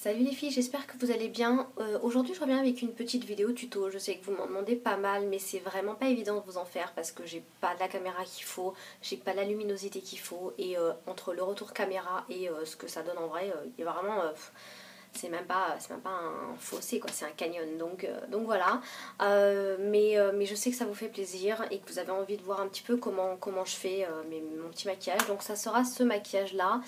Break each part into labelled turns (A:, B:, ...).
A: Salut les filles, j'espère que vous allez bien. Aujourd'hui je reviens avec une petite vidéo tuto. Je sais que vous m'en demandez pas mal, mais c'est vraiment pas évident de vous en faire parce que j'ai pas la caméra qu'il faut, j'ai pas la luminosité qu'il faut, et entre le retour caméra et ce que ça donne en vrai, il y a vraiment... c'est même pas un fossé quoi, c'est un canyon, donc voilà. Mais je sais que ça vous fait plaisir et que vous avez envie de voir un petit peu comment je fais mon petit maquillage. Donc ça sera ce maquillage là.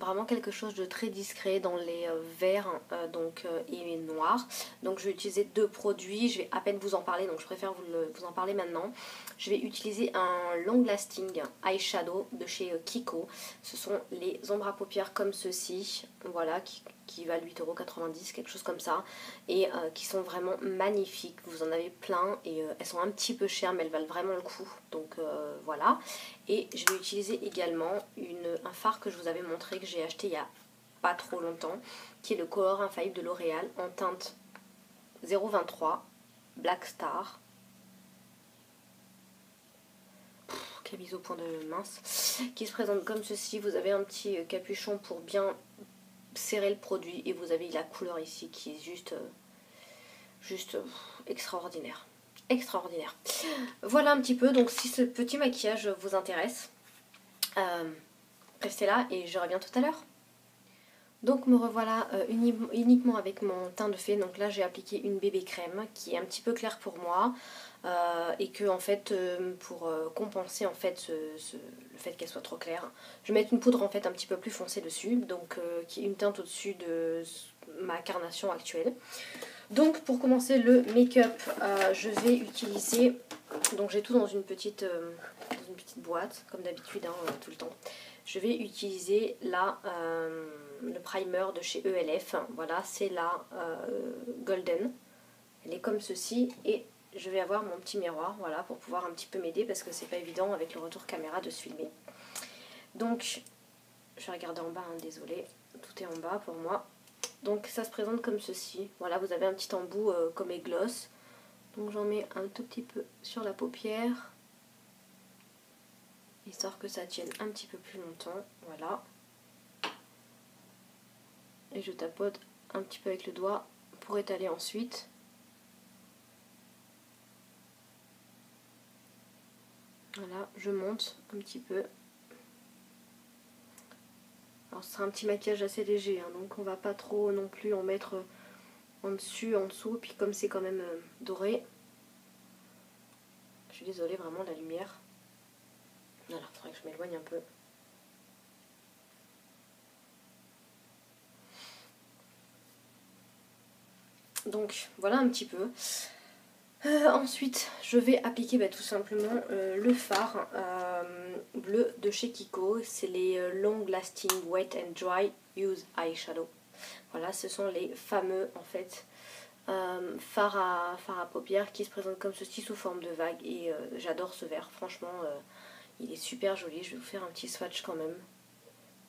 A: Vraiment quelque chose de très discret dans les verts et noirs. Donc je vais utiliser deux produits, je vais à peine vous en parler, donc je préfère vous en parler maintenant. Je vais utiliser un long lasting eyeshadow de chez Kiko. Ce sont les ombres à paupières comme ceci, voilà, qui valent 8,90 €, quelque chose comme ça, et qui sont vraiment magnifiques. Vous en avez plein et elles sont un petit peu chères mais elles valent vraiment le coup, donc voilà. Et je vais utiliser également un fard que je vous avais montré, que j'ai acheté il y a pas trop longtemps, qui est le Color Infaillible de L'Oréal en teinte 023 Black Star. Quelle mise au point de mince, qui se présente comme ceci. Vous avez un petit capuchon pour bien serrer le produit et vous avez la couleur ici qui est juste extraordinaire. Extraordinaire. Voilà un petit peu, donc si ce petit maquillage vous intéresse, restez là et je reviens tout à l'heure. Donc me revoilà uniquement avec mon teint de fée. Donc là j'ai appliqué une bébé crème qui est un petit peu claire pour moi et que en fait pour compenser en fait le fait qu'elle soit trop claire, je vais mettre une poudre en fait un petit peu plus foncée dessus, donc qui est une teinte au-dessus de ma carnation actuelle. Donc pour commencer le make-up, je vais utiliser, donc j'ai tout dans une petite boîte comme d'habitude tout le temps. Je vais utiliser là le primer de chez ELF, voilà, c'est la Golden, elle est comme ceci, et je vais avoir mon petit miroir, voilà, pour pouvoir un petit peu m'aider parce que c'est pas évident avec le retour caméra de se filmer. Donc je vais regarder en bas, désolé, tout est en bas pour moi. Donc ça se présente comme ceci, voilà, vous avez un petit embout comme gloss, donc j'en mets un tout petit peu sur la paupière, histoire que ça tienne un petit peu plus longtemps, voilà. Et je tapote un petit peu avec le doigt pour étaler ensuite. Voilà, je monte un petit peu. Alors ce sera un petit maquillage assez léger, donc on va pas trop non plus en mettre en dessus, en dessous, puis comme c'est quand même doré, je suis désolée vraiment la lumière. Voilà, il faudrait que je m'éloigne un peu. Donc voilà un petit peu. Ensuite je vais appliquer tout simplement le fard bleu de chez Kiko. C'est les Long Lasting Wet and Dry Use Eyeshadow. Voilà, ce sont les fameux en fait fards à paupières qui se présentent comme ceci sous forme de vague. Et j'adore ce vert, franchement il est super joli. Je vais vous faire un petit swatch quand même.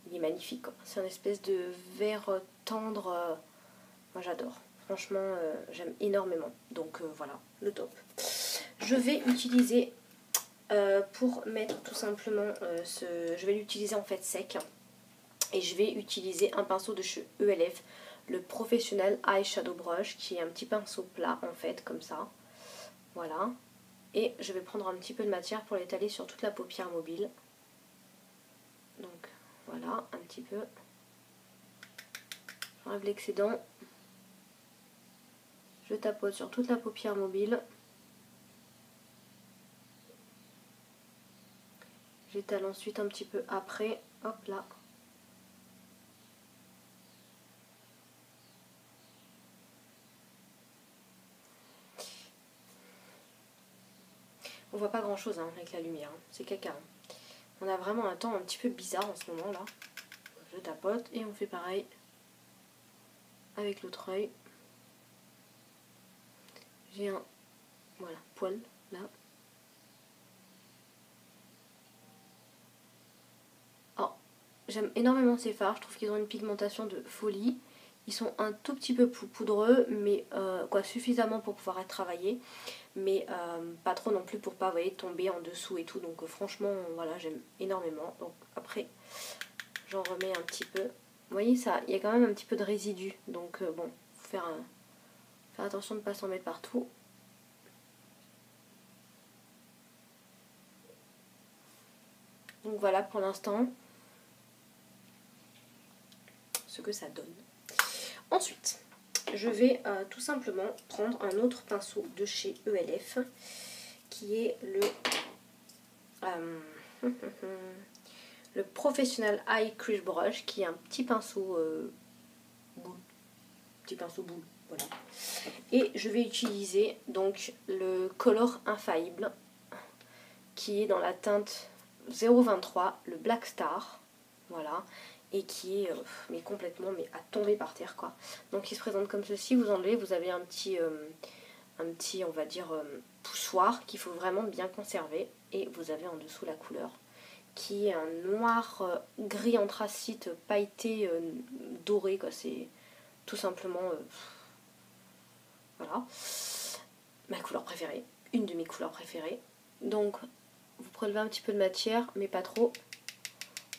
A: Il est magnifique, c'est un espèce de vert tendre, moi j'adore. Franchement, j'aime énormément. Donc voilà, le top. Je vais utiliser, pour mettre tout simplement, je vais l'utiliser en fait sec. Et je vais utiliser un pinceau de chez ELF, le Professional Eyeshadow Brush, qui est un petit pinceau plat en fait, comme ça. Voilà. Et je vais prendre un petit peu de matière pour l'étaler sur toute la paupière mobile. Donc voilà, un petit peu. J'enlève l'excédent. Je tapote sur toute la paupière mobile. J'étale ensuite un petit peu après. Hop là. On voit pas grand chose avec la lumière. C'est caca. On a vraiment un temps un petit peu bizarre en ce moment là. Je tapote et on fait pareil avec l'autre œil. J'ai un poil là. Oh, j'aime énormément ces fards, je trouve qu'ils ont une pigmentation de folie. Ils sont un tout petit peu poudreux, mais suffisamment pour pouvoir être travaillés, mais pas trop non plus pour pas tomber en dessous et tout. Donc franchement, voilà, j'aime énormément. Donc après, j'en remets un petit peu Vous voyez ça, il y a quand même un petit peu de résidus, donc bon, faut faire attention de ne pas s'en mettre partout. Donc voilà pour l'instant ce que ça donne. Ensuite, je vais tout simplement prendre un autre pinceau de chez ELF qui est le Professional Eye Crease Brush, qui est un petit pinceau boule, voilà. Et je vais utiliser donc le Color Infaillible qui est dans la teinte 023, le Black Star, voilà, et qui est mais complètement à tomber par terre quoi. Donc il se présente comme ceci, vous enlevez, vous avez un petit on va dire poussoir qu'il faut vraiment bien conserver, et vous avez en dessous la couleur qui est un noir gris anthracite pailleté doré quoi, c'est tout simplement voilà, ma couleur préférée, une de mes couleurs préférées. Donc vous prélevez un petit peu de matière mais pas trop,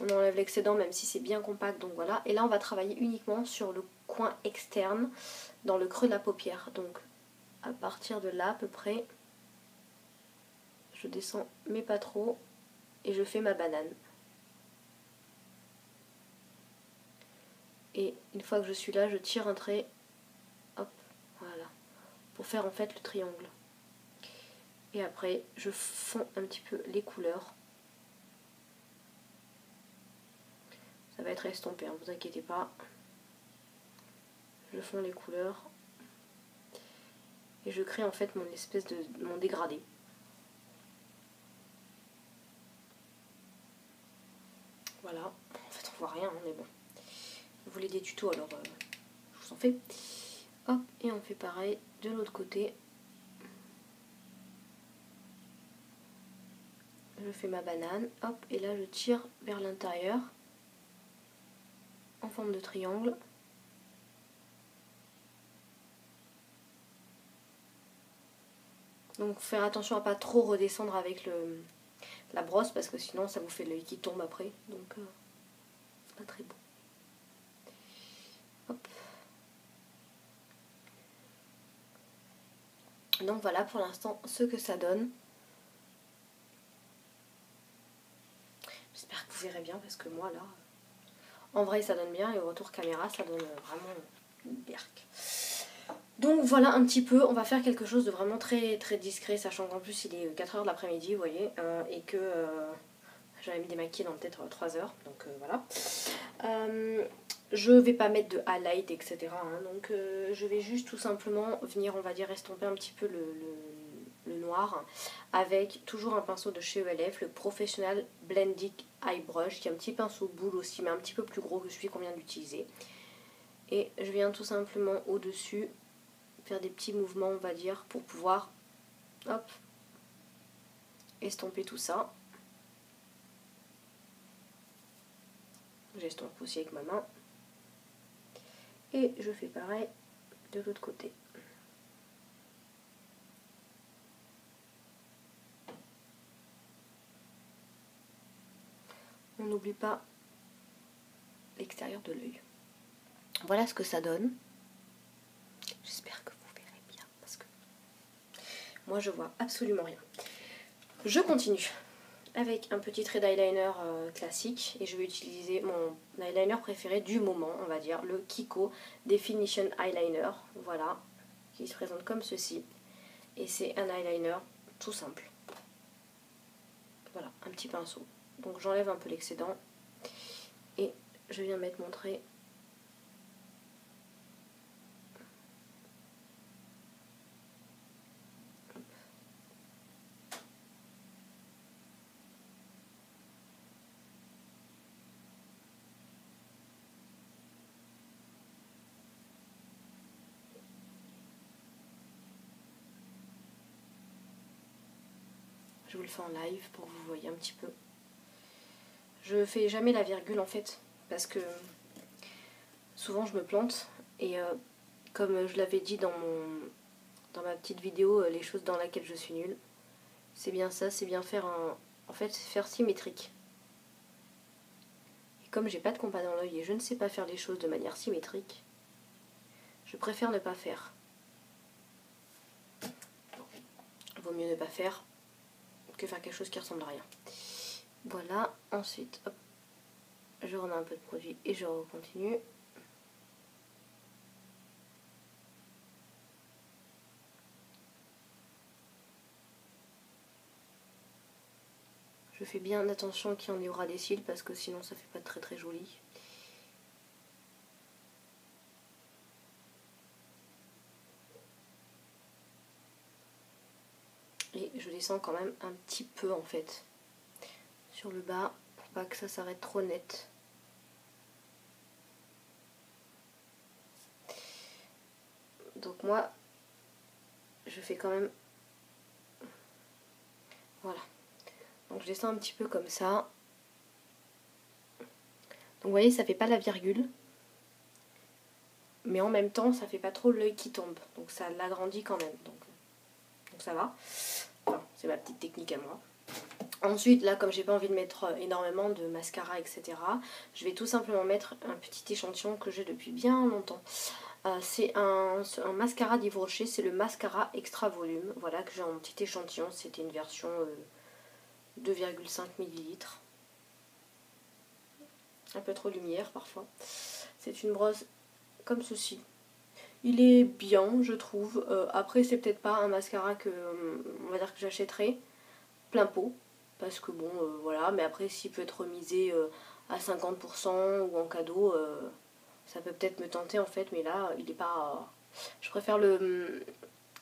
A: on enlève l'excédent même si c'est bien compact, donc voilà. Et là on va travailler uniquement sur le coin externe dans le creux de la paupière, donc à partir de là à peu près je descends mais pas trop et je fais ma banane. Et une fois que je suis là, je tire un trait, hop, voilà, pour faire en fait le triangle. Et après, je fonds un petit peu les couleurs. Ça va être estompé, ne vous inquiétez pas. Je fonds les couleurs. Et je crée en fait mon espèce de mon dégradé. Voilà, en fait on voit rien, mais bon. Vous voulez des tutos, alors je vous en fais. Hop, et on fait pareil de l'autre côté. Je fais ma banane, hop, et là je tire vers l'intérieur en forme de triangle. Donc faire attention à pas trop redescendre avec la brosse parce que sinon ça vous fait l'œil qui tombe après, donc c'est pas très beau. Hop. Donc voilà pour l'instant ce que ça donne. J'espère que vous verrez bien parce que moi là, en vrai ça donne bien et au retour caméra ça donne vraiment une berque. Donc voilà un petit peu, on va faire quelque chose de vraiment très très discret, sachant qu'en plus il est 4h de l'après-midi, vous voyez, et que j'avais mis démaquillé dans peut-être 3h, donc voilà. Je vais pas mettre de highlight, etc. hein, donc je vais juste tout simplement venir, on va dire, estomper un petit peu le noir avec toujours un pinceau de chez ELF, le Professional Blending Eye Brush, qui est un petit pinceau boule aussi, mais un petit peu plus gros que celui qu'on vient d'utiliser. Et je viens tout simplement au-dessus faire des petits mouvements, on va dire, pour pouvoir, hop, estomper tout ça. J'estompe aussi avec ma main. Et je fais pareil de l'autre côté. On n'oublie pas l'extérieur de l'œil. Voilà ce que ça donne. J'espère que vous verrez bien parce que moi je vois absolument rien. Je continue avec un petit trait d'eyeliner classique et je vais utiliser mon eyeliner préféré du moment, on va dire, le Kiko Definition Eyeliner, voilà, qui se présente comme ceci. Et c'est un eyeliner tout simple. Voilà, un petit pinceau. Donc j'enlève un peu l'excédent et je viens mettre mon trait. Je vous le fais en live pour que vous voyez un petit peu. Je fais jamais la virgule en fait, parce que souvent je me plante. Et comme je l'avais dit dans ma petite vidéo, les choses dans lesquelles je suis nulle, c'est bien ça, c'est bien faire en fait, faire symétrique. Et comme j'ai pas de compas dans l'œil et je ne sais pas faire les choses de manière symétrique, je préfère ne pas faire. Vaut mieux ne pas faire que faire quelque chose qui ressemble à rien. Voilà, ensuite, hop, je remets un peu de produit et je recontinue. Je fais bien attention qu'il y en ait au ras des cils parce que sinon ça fait pas très très joli. Et je descends quand même un petit peu en fait sur le bas pour pas que ça s'arrête trop net. Donc moi je fais quand même, voilà, donc je descends un petit peu comme ça. Donc vous voyez, ça fait pas la virgule, mais en même temps ça fait pas trop l'œil qui tombe, donc ça l'agrandit quand même, donc ça va. Enfin, c'est ma petite technique à moi. Ensuite, là, comme j'ai pas envie de mettre énormément de mascara, etc., je vais tout simplement mettre un petit échantillon que j'ai depuis bien longtemps. C'est un mascara d'Yves Rocher, c'est le mascara extra volume, voilà, que j'ai en petit échantillon. C'était une version 2,5 ml. Un peu trop lumière parfois. C'est une brosse comme ceci. Il est bien, je trouve. Après, c'est peut-être pas un mascara que, on va dire, que j'achèterai plein pot. Parce que bon, voilà, mais après, s'il peut être remisé à 50% ou en cadeau, ça peut peut-être me tenter en fait, mais là, il est pas... Je préfère le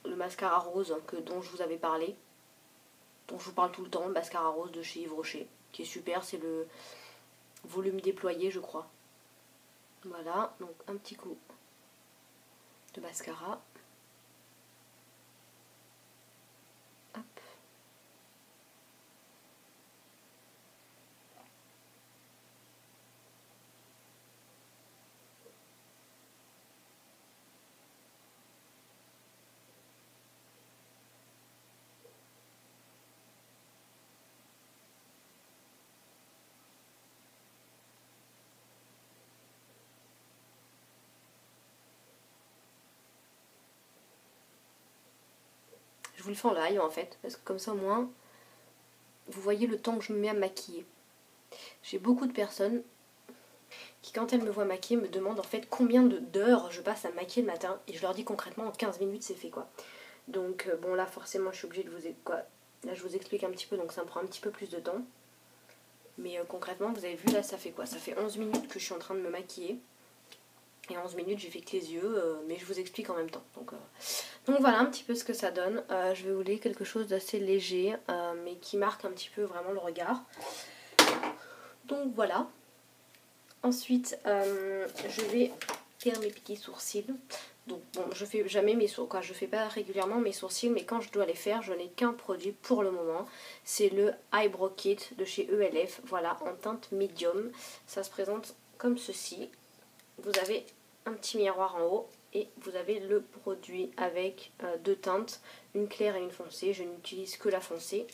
A: mascara rose dont je vous avais parlé, dont je vous parle tout le temps, le mascara rose de chez Yves Rocher, qui est super, c'est le volume déployé, je crois. Voilà, donc un petit coup de mascara. Hop. Je vous le fais en live en fait, parce que comme ça au moins, vous voyez le temps que je me mets à me maquiller. J'ai beaucoup de personnes qui, quand elles me voient maquiller, me demandent en fait combien d'heures je passe à me maquiller le matin, et je leur dis concrètement en 15 minutes c'est fait quoi. Donc bon là forcément je suis obligée de vous... Quoi, là je vous explique un petit peu, donc ça me prend un petit peu plus de temps. Mais concrètement vous avez vu là ça fait quoi? Ça fait 11 minutes que je suis en train de me maquiller. Et 11 minutes j'ai fait que les yeux, mais je vous explique en même temps. Donc voilà un petit peu ce que ça donne. Je vais vous lire quelque chose d'assez léger, mais qui marque un petit peu vraiment le regard. Donc voilà. Ensuite, je vais faire mes petits sourcils. Donc bon, je fais jamais mes sourcils, je fais pas régulièrement mes sourcils, mais quand je dois les faire, je n'ai qu'un produit pour le moment. C'est le Eyebrow Kit de chez ELF, voilà, en teinte médium. Ça se présente comme ceci. Vous avez un petit miroir en haut et vous avez le produit avec deux teintes, une claire et une foncée. Je n'utilise que la foncée,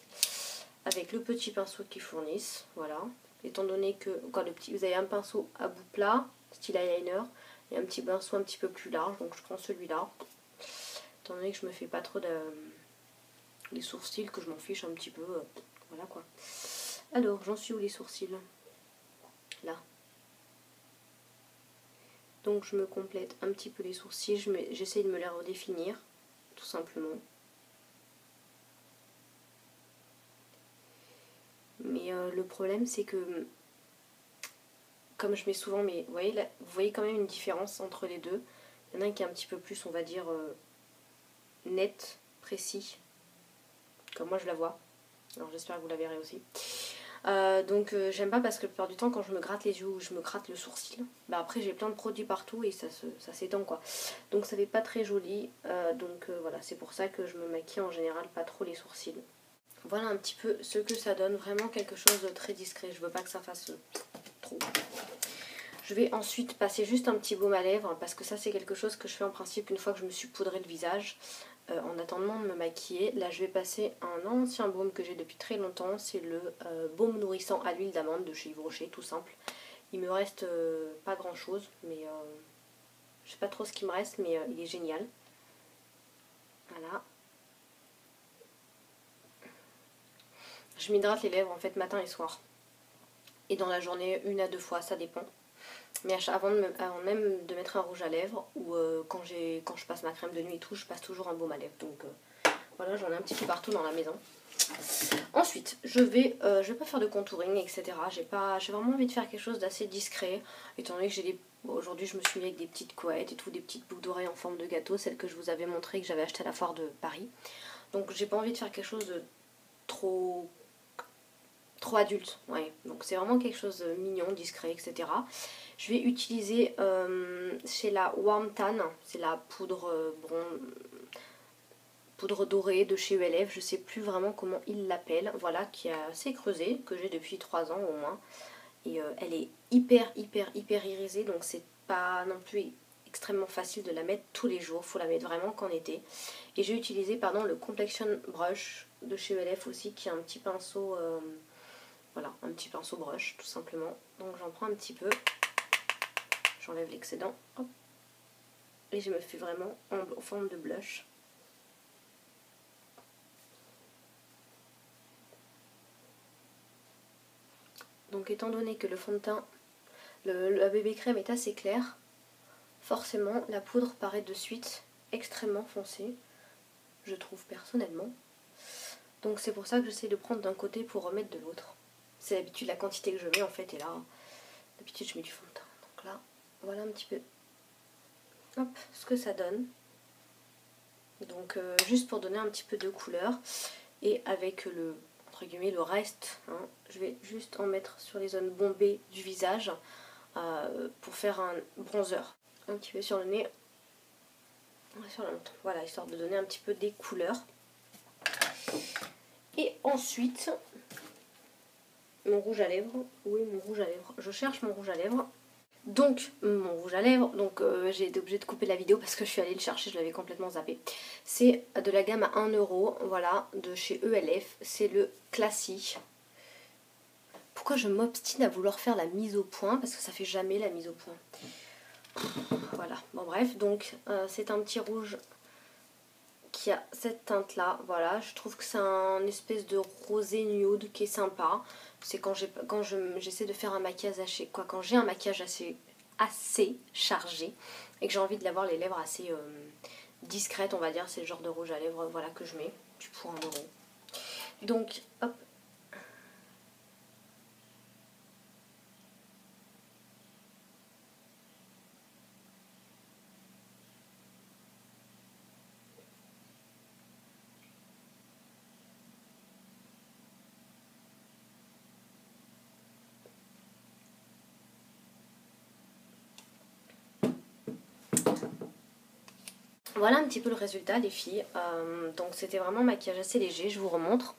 A: avec le petit pinceau qu'ils fournissent, voilà. Étant donné que vous avez un pinceau à bout plat, style eyeliner, et un petit pinceau un petit peu plus large, donc je prends celui-là. Étant donné que je me fais pas trop les sourcils, que je m'en fiche un petit peu, voilà quoi. Alors, j'en suis où les sourcils? Là. Donc je me complète un petit peu les sourcils, j'essaye de me les redéfinir, tout simplement. Mais le problème c'est que, comme je mets souvent mes... Vous voyez quand même une différence entre les deux. Il y en a un qui est un petit peu plus, on va dire, net, précis, comme moi je la vois. Alors j'espère que vous la verrez aussi. Donc j'aime pas parce que la plupart du temps quand je me gratte les yeux ou je me gratte le sourcil, bah après j'ai plein de produits partout et ça s'étend quoi. Donc ça fait pas très joli, voilà, c'est pour ça que je me maquille en général pas trop les sourcils. Voilà un petit peu ce que ça donne, vraiment quelque chose de très discret, je veux pas que ça fasse trop. Je vais ensuite passer juste un petit baume à lèvres parce que ça c'est quelque chose que je fais en principe une fois que je me suis poudré le visage. En attendant de me maquiller, là je vais passer un ancien baume que j'ai depuis très longtemps, c'est le baume nourrissant à l'huile d'amande de chez Yves Rocher, tout simple, Il me reste pas grand chose, mais je sais pas trop ce qui me reste, mais il est génial. Voilà. Je m'hydrate les lèvres en fait matin et soir. Et dans la journée, 1 à 2 fois, ça dépend. Mais avant même de mettre un rouge à lèvres, ou quand je passe ma crème de nuit et tout, je passe toujours un baume à lèvres. Donc voilà, j'en ai un petit peu partout dans la maison. Ensuite, je vais pas faire de contouring, etc. J'ai vraiment envie de faire quelque chose d'assez discret, étant donné que j'ai des... Bon, aujourd'hui, je me suis mis avec des petites couettes et tout, des petites boucles d'oreilles en forme de gâteau, celles que je vous avais montré que j'avais acheté à la foire de Paris. Donc j'ai pas envie de faire quelque chose de trop adulte, ouais. Donc c'est vraiment quelque chose de mignon, discret, etc. Je vais utiliser chez la Warm Tan, c'est la poudre poudre dorée de chez ELF, je sais plus vraiment comment ils l'appellent, voilà, qui est assez creusée, que j'ai depuis 3 ans au moins. Et elle est hyper irisée, donc c'est pas non plus extrêmement facile de la mettre tous les jours, faut la mettre vraiment qu'en été. Et j'ai utilisé le Complexion Brush de chez ELF aussi, qui est un petit pinceau, voilà, un petit pinceau brush tout simplement. Donc j'en prends un petit peu, j'enlève l'excédent, et je me fais vraiment en forme de blush. Donc étant donné que le fond de teint, la bébé crème est assez clair, forcément la poudre paraît de suite extrêmement foncée, je trouve personnellement. Donc c'est pour ça que j'essaie de prendre d'un côté pour remettre de l'autre. C'est d'habitude la quantité que je mets en fait, et là, d'habitude je mets du fond de teint. Donc là, voilà un petit peu hop, ce que ça donne. Donc juste pour donner un petit peu de couleur, et avec le, entre guillemets, le reste, hein, je vais juste en mettre sur les zones bombées du visage pour faire un bronzer. Un petit peu sur le nez, sur le menton, voilà, histoire de donner un petit peu des couleurs. Et ensuite, mon rouge à lèvres, où est mon rouge à lèvres? Je cherche mon rouge à lèvres. Donc mon rouge à lèvres, donc j'ai été obligée de couper la vidéo parce que je suis allée le chercher, je l'avais complètement zappé. C'est de la gamme à 1 €, voilà, de chez ELF, c'est le classique. Pourquoi je m'obstine à vouloir faire la mise au point? Parce que ça fait jamais la mise au point. Voilà, bon bref, donc c'est un petit rouge qui a cette teinte là, voilà, je trouve que c'est un espèce de rosé nude qui est sympa. C'est quand j'essaie de faire un maquillage quand j'ai un maquillage assez chargé et que j'ai envie d'avoir les lèvres assez discrètes, on va dire, c'est le genre de rouge à lèvres, voilà, que je mets, pour 1 €. Donc hop, voilà un petit peu le résultat les filles. Donc c'était vraiment un maquillage assez léger, je vous remontre.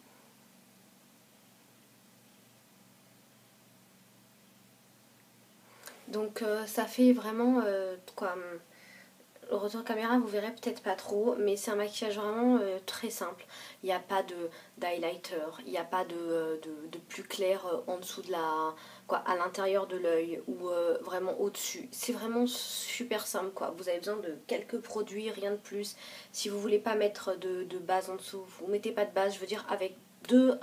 A: Donc ça fait vraiment quoi, le retour caméra vous verrez peut-être pas trop, mais c'est un maquillage vraiment très simple. Il n'y a pas d'highlighter, il n'y a pas de plus clair en dessous de la... quoi, à l'intérieur de l'œil ou vraiment au-dessus. C'est vraiment super simple quoi. Vous avez besoin de quelques produits, rien de plus. Si vous voulez pas mettre de base en dessous, vous mettez pas de base, je veux dire avec deux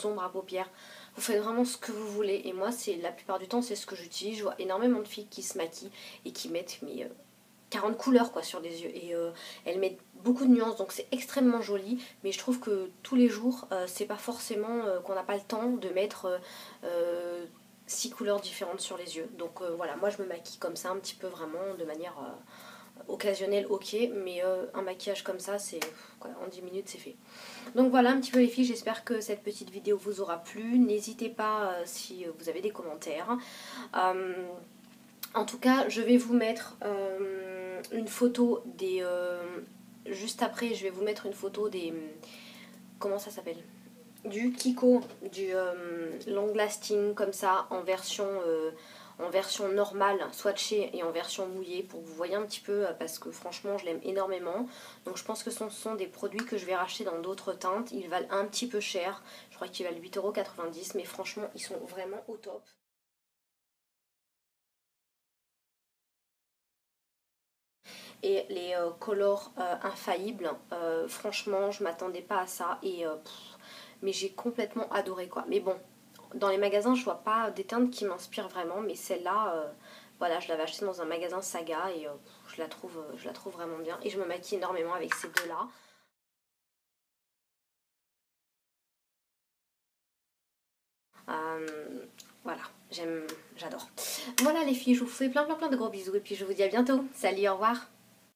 A: ombres à paupières. Vous faites vraiment ce que vous voulez et moi la plupart du temps c'est ce que j'utilise. Je vois énormément de filles qui se maquillent et qui mettent 40 couleurs quoi sur les yeux et elles mettent beaucoup de nuances donc c'est extrêmement joli, mais je trouve que tous les jours c'est pas forcément qu'on n'a pas le temps de mettre 6 couleurs différentes sur les yeux. Donc voilà, moi je me maquille comme ça un petit peu vraiment de manière occasionnelle, ok, mais un maquillage comme ça c'est en 10 minutes c'est fait. Donc voilà un petit peu les filles, j'espère que cette petite vidéo vous aura plu. N'hésitez pas si vous avez des commentaires. En tout cas, je vais vous mettre une photo des... juste après, je vais vous mettre une photo des... comment ça s'appelle? Du Kiko, du long lasting comme ça, en version normale, swatchée et en version mouillée, pour que vous voyez un petit peu, parce que franchement, je l'aime énormément. Donc je pense que ce sont des produits que je vais racheter dans d'autres teintes. Ils valent un petit peu cher, je crois qu'ils valent 8,90 €, mais franchement, ils sont vraiment au top. et les Color Infaillibles. Franchement, je m'attendais pas à ça et mais j'ai complètement adoré quoi. Mais bon, dans les magasins, je vois pas des teintes qui m'inspirent vraiment, mais celle-là, voilà, je l'avais achetée dans un magasin Saga et je la trouve vraiment bien. Et je me maquille énormément avec ces deux-là. Voilà, j'adore. Voilà les filles, je vous fais plein de gros bisous et puis je vous dis à bientôt. Salut, au revoir.